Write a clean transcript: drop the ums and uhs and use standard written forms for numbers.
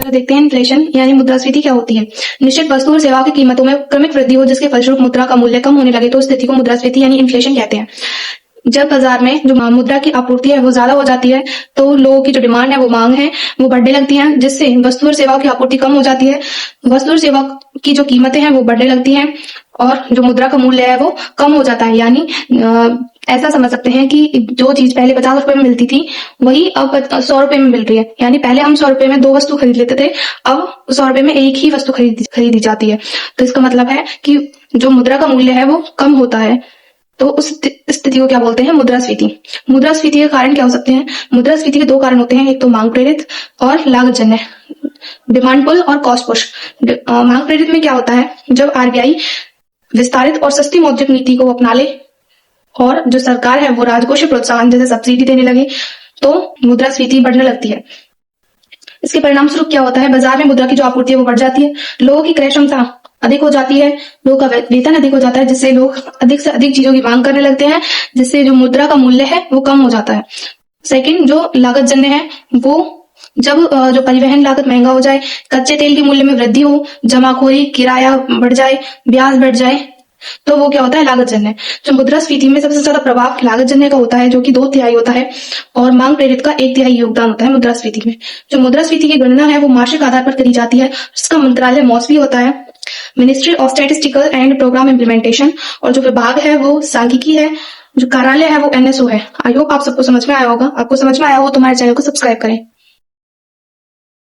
तो देखते हैं इन्फ्लेशन यानी मुद्रास्फीति क्या होती है। निश्चित वस्तु और सेवा की कीमतों में क्रमिक वृद्धि हो जिसके फलस्वरूप मुद्रा का मूल्य कम होने लगे तो उस स्थिति को मुद्रास्फीति यानी इन्फ्लेशन कहते हैं। जब बाजार में जो मुद्रा की आपूर्ति है वो ज्यादा हो जाती है तो लोगों की जो डिमांड है वो मांग है वो बढ़ने लगती है, जिससे वस्तु और सेवाओं की आपूर्ति कम हो जाती है। वस्तु और सेवा की जो कीमतें हैं वो बढ़ने लगती हैं और जो मुद्रा का मूल्य है वो कम हो जाता है। यानी ऐसा समझ सकते हैं कि जो चीज पहले 50 रुपए में मिलती थी वही अब 100 रुपए में मिल रही है। यानी पहले हम 100 रुपए में 2 वस्तु खरीद लेते थे, अब 100 रुपए में एक ही वस्तु खरीदी जाती है। तो इसका मतलब है कि जो मुद्रा का मूल्य है वो कम होता है। तो उस स्थिति को क्या बोलते हैं? मुद्रास्फीति। मुद्रास्फीति के कारण क्या हो सकते हैं? मुद्रास्फीति के 2 कारण होते हैं, एक तो मांग प्रेरित और लागत जन्य। डिमांड पुल और कॉस्ट पुश। मांग प्रेरित में क्या होता है? जब आरबीआई विस्तारित और सस्ती मौद्रिक नीति को अपना ले और जो सरकार है वो राजकोषीय प्रोत्साहन जैसे सब्सिडी देने लगे तो मुद्रास्फीति बढ़ने लगती है। इसके परिणाम स्वरूप क्या होता है? बाजार में मुद्रा की जो आपूर्ति है वो बढ़ जाती है, लोगों की क्रय क्षमता अधिक हो जाती है, लोगों का वेतन अधिक हो जाता है, जिससे लोग अधिक से अधिक चीजों की मांग करने लगते हैं, जिससे जो मुद्रा का मूल्य है वो कम हो जाता है। सेकंड, जो लागत जन्य है वो जब जो परिवहन लागत महंगा हो जाए, कच्चे तेल के मूल्य में वृद्धि हो, जमाखोरी, किराया बढ़ जाए, ब्याज बढ़ जाए तो वो क्या होता है? लागत जन्य। जो मुद्रास्फीति में सबसे ज्यादा प्रभाव लागत जन्य का होता है जो कि 2/3 होता है और मांग प्रेरित का 1/3 योगदान होता है मुद्रास्फीति में। जो मुद्रास्फीति की गणना है वो मासिक आधार पर करी जाती है, जिसका मंत्रालय मौसवी होता है, ministry of statistical and programme implementation, और जो विभाग है वो सांख्यिकी है, जो कार्यालय है वो एनएसओ है। आई होप आप सबको समझ में आया होगा। आपको समझ में आया हो तो हमारे चैनल को सब्सक्राइब करें।